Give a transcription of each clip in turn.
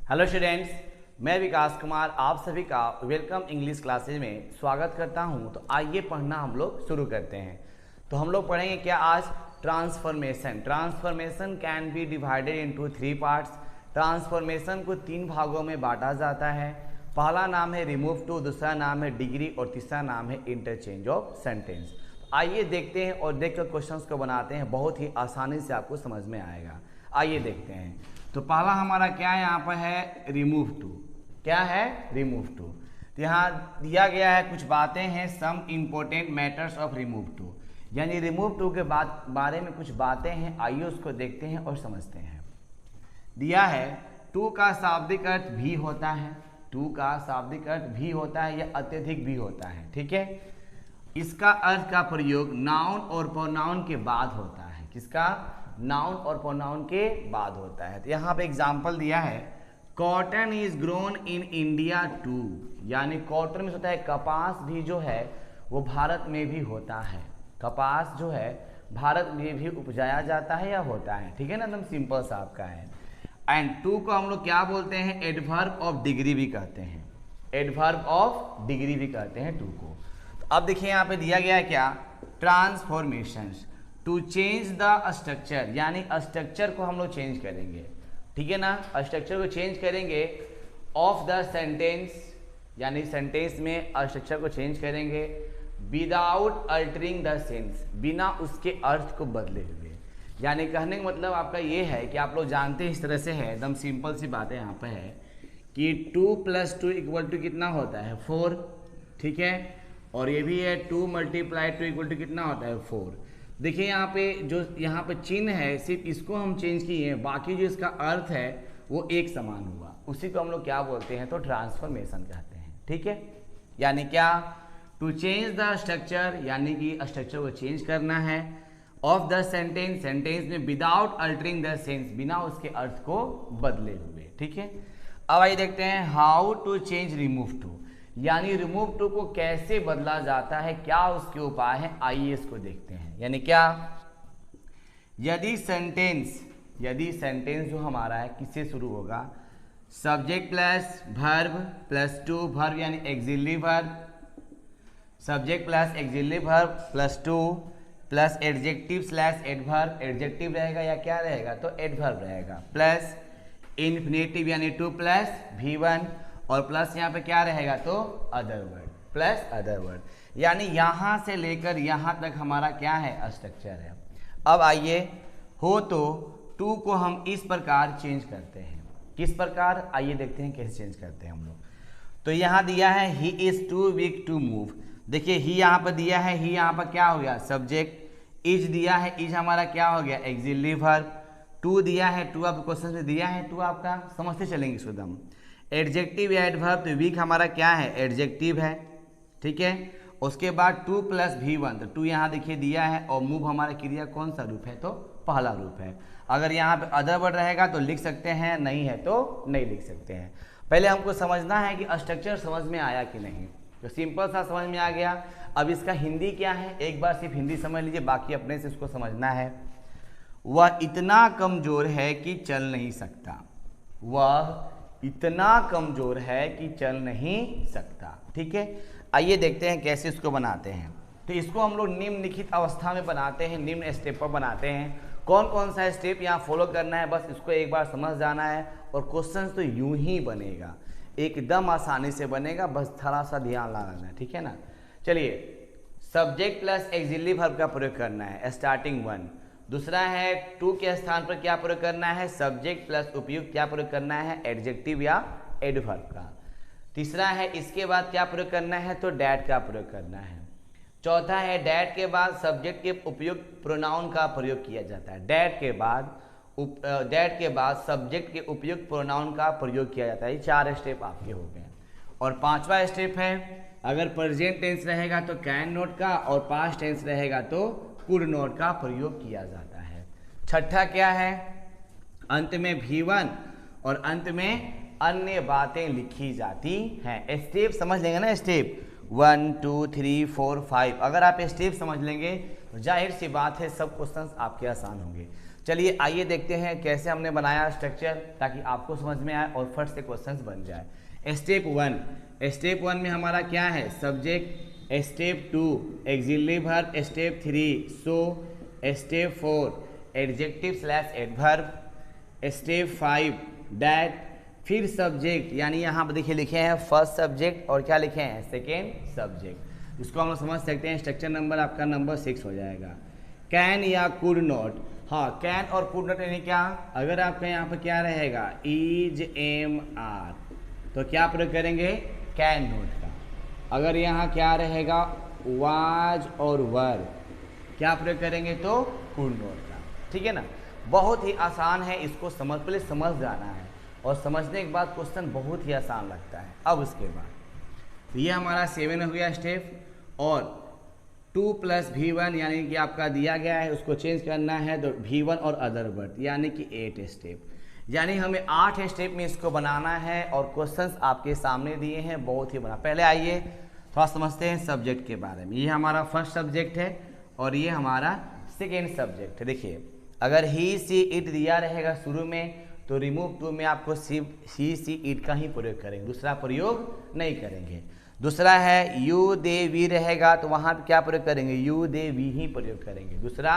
Hello students, मैं विकास कुमार आप सभी का वेलकम इंग्लिश क्लासेज में स्वागत करता हूं। तो आइए पढ़ना हम लोग शुरू करते हैं। तो हम लोग पढ़ेंगे क्या आज? Transformation. Transformation can be divided into 3 parts. Transformation को 3 भागों में बांटा जाता है। पहला नाम है रिमूव टू, दूसरा नाम है डिग्री और तीसरा नाम है इंटरचेंज ऑफ सेंटेंस। आइए देखते हैं और देखकर क्वेश्चंस को बनाते हैं, बहुत ही आसानी से आपको समझ में आएगा। आइए देखते हैं। तो पहला हमारा क्या है यहाँ पर है रिमूव टू। क्या है? Remove too. तो यहाँ दिया गया है कुछ बातें हैं, some important matters of remove too, यानी रिमूव टू के बारे में कुछ बातें हैं। आइए उसको देखते हैं और समझते हैं। दिया है टू का शाब्दिक अर्थ भी होता है। टू का शाब्दिक अर्थ भी होता है या अत्यधिक भी होता है, ठीक है। इसका अर्थ का प्रयोग नाउन और प्रोनाउन के बाद होता है। किसका? नाउन और प्रोनाउन के बाद होता है। तो यहाँ पे एग्जाम्पल दिया है cotton is grown in India too, यानी कॉटन में होता है कपास भी जो है वो भारत में भी होता है। कपास जो है भारत में भी उपजाया जाता है या होता है, ठीक है ना, एकदम सिंपल सा आपका है। एंड टू को हम लोग क्या बोलते हैं? एडवर्ब ऑफ डिग्री भी कहते हैं। एडवर्ब ऑफ डिग्री भी कहते हैं टू को। तो अब देखिए यहाँ पे दिया गया है क्या? Transformations to change the structure, यानी स्ट्रक्चर को हम लोग चेंज करेंगे, ठीक है ना। स्ट्रक्चर को चेंज करेंगे ऑफ द सेंटेंस, यानी सेंटेंस में स्ट्रक्चर को चेंज करेंगे विदाउट अल्टरिंग द सेंस, बिना उसके अर्थ को बदले हुए। यानी कहने का मतलब आपका ये है कि आप लोग जानते हैं इस तरह से है, एकदम सिंपल सी बात है यहाँ पे है कि 2 + 2 = कितना होता है? 4, ठीक है। और ये भी है 2 × 2 = कितना होता है? 4। देखिए यहाँ पे जो यहाँ पे चिन्ह है सिर्फ इसको हम चेंज किए हैं, बाकी जो इसका अर्थ है वो एक समान हुआ। उसी को हम लोग क्या बोलते हैं? तो ट्रांसफॉर्मेशन कहते हैं, ठीक है। यानी क्या? टू चेंज द स्ट्रक्चर, यानी कि स्ट्रक्चर को चेंज करना है ऑफ द सेंटेंस, सेंटेंस में विदाउट अल्टरिंग द सेंस, बिना उसके अर्थ को बदले हुए, ठीक है। अब आइए देखते हैं how to change remove too, यानी रिमूव टू को कैसे बदला जाता है, क्या उसके उपाय हैं। आइए इसको देखते हैं। यानी क्या? यदि सेंटेंस जो हमारा है किससे शुरू होगा? Subject plus verb plus to, verb यानी auxiliary verb, subject plus auxiliary verb plus to plus adjective slash adverb, adjective रहेगा या क्या रहेगा? तो एडवर्ब रहेगा, प्लस इन्फिनेटिव यानी टू प्लस V1 और प्लस यहाँ पे क्या रहेगा? तो other word, plus other word, यानी यहाँ से लेकर यहाँ तक हमारा क्या है? स्ट्रक्चर है। अब आइए हो तो टू को हम इस प्रकार चेंज करते हैं। किस प्रकार? आइए देखते हैं कैसे चेंज करते हैं हम लोग। तो यहाँ दिया है he is too weak to move. देखिए ही यहाँ पर दिया है, ही यहाँ पर क्या हो गया? सब्जेक्ट। इज दिया है, इज हमारा क्या हो गया? Axillary verb. टू दिया है, टू आपको क्वेश्चन में दिया है, टू आपका समझते चलेंगे इसको दम। एडजेक्टिव या एडवर्ब, तो वीक हमारा क्या है? एडजेक्टिव है, ठीक है। उसके बाद 2 + V1, तो 2 यहाँ देखिए दिया है और मूव हमारा क्रिया कौन सा रूप है? तो पहला रूप है। अगर यहाँ पे अदर वर्ड रहेगा तो लिख सकते हैं, नहीं है तो नहीं लिख सकते हैं। पहले हमको समझना है कि स्ट्रक्चर समझ में आया कि नहीं। तो सिंपल सा समझ में आ गया। अब इसका हिंदी क्या है? एक बार सिर्फ हिंदी समझ लीजिए, बाकी अपने से इसको समझना है। वह इतना कमजोर है कि चल नहीं सकता। वह इतना कमजोर है कि चल नहीं सकता, ठीक है। आइए देखते हैं कैसे इसको बनाते हैं। तो इसको हम लोग निम्नलिखित अवस्था में बनाते हैं, निम्न स्टेप पर बनाते हैं। कौन कौन सा स्टेप यहाँ फॉलो करना है, बस इसको एक बार समझ जाना है और क्वेश्चन तो यूं ही बनेगा, एकदम आसानी से बनेगा, बस थोड़ा सा ध्यान लगाना है, ठीक है ना। चलिए, सब्जेक्ट प्लस एक्सिलरी वर्ब का प्रयोग करना है, स्टार्टिंग 1। दूसरा है टू के स्थान पर क्या प्रयोग करना है? सब्जेक्ट प्लस उपयुक्त क्या प्रयोग करना है? एडजेक्टिव या एडवर्ब का। तीसरा है इसके बाद क्या प्रयोग करना है? तो डैट का प्रयोग करना है। चौथा है डैट के बाद सब्जेक्ट के उपयुक्त प्रोनाउन का प्रयोग किया जाता है। डैट के बाद सब्जेक्ट के उपयुक्त प्रोनाउन का प्रयोग किया जाता है। ये 4 स्टेप आपके हो गए। और 5वां स्टेप है अगर प्रेजेंट टेंस रहेगा तो कैन नोट का, और पास्ट टेंस रहेगा तो कुड नोट का प्रयोग किया जाता है। छठा क्या है? अंत में V1 और अंत में अन्य बातें लिखी जाती हैं। स्टेप समझ लेंगे ना, स्टेप 1 2 3 4 5, अगर आप स्टेप समझ लेंगे तो जाहिर सी बात है सब क्वेश्चंस आपके आसान होंगे। चलिए आइए देखते हैं कैसे हमने बनाया स्ट्रक्चर, ताकि आपको समझ में आए और फट से क्वेश्चंस बन जाए। स्टेप वन में हमारा क्या है, subject. Step 2 auxiliary verb. Step 3 so. Step 4 adjective adverb. Step 5 that, फिर सब्जेक्ट, यानी यहाँ पर देखिए लिखे हैं फर्स्ट सब्जेक्ट और क्या लिखे हैं, सेकेंड सब्जेक्ट। इसको हम लोग समझ सकते हैं, स्ट्रक्चर नंबर आपका नंबर 6 हो जाएगा। कैन या कुड नॉट, हाँ कैन और कुड नॉट यानी क्या, अगर आपका यहाँ पर क्या रहेगा इज एम आर तो क्या प्रयोग करेंगे, कैन नॉट का। अगर यहाँ क्या रहेगा वाज और वर, क्या प्रयोग करेंगे तो कुड नॉट का। ठीक है ना, बहुत ही आसान है, इसको पहले समझ जाना है और समझने के बाद क्वेश्चन बहुत ही आसान लगता है। अब उसके बाद तो ये हमारा 7 हो गया स्टेप, और 2 + V1 यानी कि आपका दिया गया है उसको चेंज करना है तो V1 और अदर वर्ड यानी कि 8 स्टेप, यानी हमें 8 स्टेप में इसको बनाना है और क्वेश्चंस आपके सामने दिए हैं, बहुत ही बना। पहले आइए थोड़ा समझते हैं सब्जेक्ट के बारे में। ये हमारा फर्स्ट सब्जेक्ट है और ये हमारा सेकेंड सब्जेक्ट है। देखिए अगर ही सी इट दिया रहेगा शुरू में तो रिमूव टू में आपको सिर्फ ही सी इट का ही प्रयोग करेंगे, दूसरा प्रयोग नहीं करेंगे। दूसरा है यू दे वी रहेगा तो वहाँ पे क्या प्रयोग करेंगे, यू दे वी ही प्रयोग करेंगे, दूसरा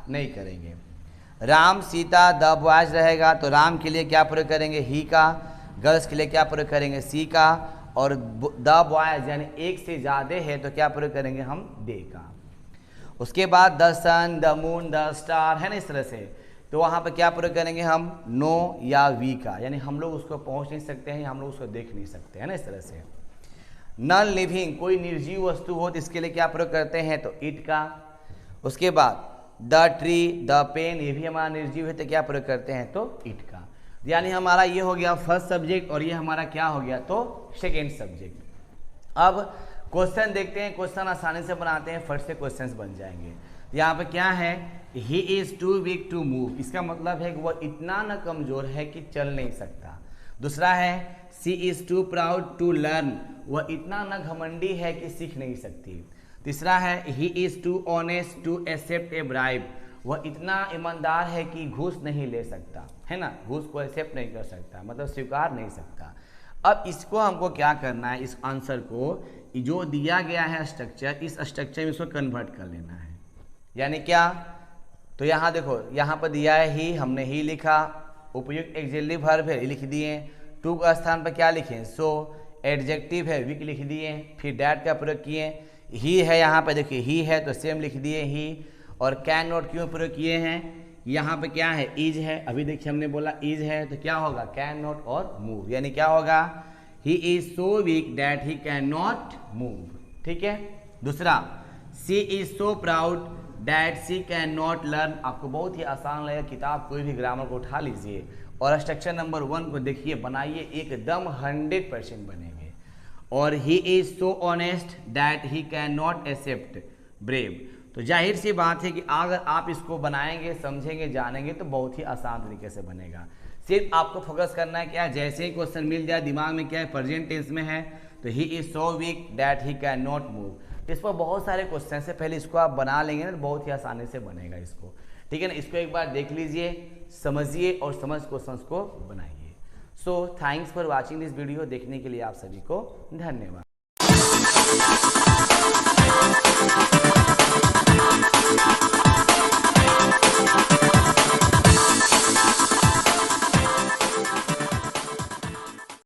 नहीं करेंगे। राम सीता द बॉयज रहेगा तो राम के लिए क्या प्रयोग करेंगे, ही का। गर्ल्स के लिए क्या प्रयोग करेंगे, सी का। और द बॉयज यानी एक से ज़्यादा है तो क्या प्रयोग करेंगे हम, दे का। उसके बाद the sun the moon the star है ना, इस तरह से तो वहाँ पर क्या प्रयोग करेंगे हम, नो या वी का, यानी हम लोग उसको पहुँच नहीं सकते हैं, हम लोग उसको देख नहीं सकते है ना, इस तरह से। नॉन लिविंग, कोई निर्जीव वस्तु हो तो इसके लिए क्या प्रयोग करते हैं तो इट का। उसके बाद द ट्री द पेन, ये भी हमारा निर्जीव है तो क्या प्रयोग करते हैं तो इट का। यानी हमारा ये हो गया फर्स्ट सब्जेक्ट और ये हमारा क्या हो गया तो सेकेंड सब्जेक्ट। अब क्वेश्चन देखते हैं, क्वेश्चन आसानी से बनाते हैं, फट से क्वेश्चंस बन जाएंगे। यहाँ पे क्या है, he is too weak to move, इसका मतलब है कि वह इतना न कमज़ोर है कि चल नहीं सकता। दूसरा है she is too proud to learn, वह इतना न घमंडी है कि सीख नहीं सकती। तीसरा है he is too honest to accept a bribe, वह इतना ईमानदार है कि घूस नहीं ले सकता है ना, घूस को एक्सेप्ट नहीं कर सकता, मतलब स्वीकार नहीं सकता। अब इसको हमको क्या करना है, इस आंसर को जो दिया गया है स्ट्रक्चर, इस स्ट्रक्चर में इसको कन्वर्ट कर लेना है। यानी क्या, तो यहाँ देखो यहाँ पर दिया है ही, हमने ही लिखा, उपयुक्त एक्सिलरी वर्ब है लिख दिए, टू का स्थान पर क्या लिखें सो, एडजेक्टिव है वीक लिख दिए, फिर डैट का प्रयोग किए, ही है यहाँ पर देखिए ही है तो सेम लिख दिए ही, और कैन नॉट क्यों प्रयोग किए हैं, यहाँ पे क्या है इज है, अभी देखिए हमने बोला इज है तो क्या होगा कैन नॉट और मूव, यानी क्या होगा he is so weak that he can not move. ठीक है। दूसरा she is so proud that she can not learn, आपको बहुत ही आसान लगेगा, किताब कोई भी ग्रामर को उठा लीजिए और स्ट्रक्चर नंबर 1 को देखिए, बनाइए, एकदम 100% बनेंगे। और he is so honest that he can not accept bribe, तो जाहिर सी बात है कि अगर आप इसको बनाएंगे, समझेंगे, जानेंगे तो बहुत ही आसान तरीके से बनेगा। सिर्फ आपको फोकस करना है क्या, जैसे ही क्वेश्चन मिल जाए दिमाग में क्या है प्रेजेंट टेंस में है तो ही is so weak that he can not move, इस पर बहुत सारे क्वेश्चन है, पहले इसको आप बना लेंगे ना तो बहुत ही आसानी से बनेगा इसको। ठीक है ना, इसको एक बार देख लीजिए, समझिए और समझ क्वेश्चन को बनाइए। So thanks for watching this video, देखने के लिए आप सभी को धन्यवाद।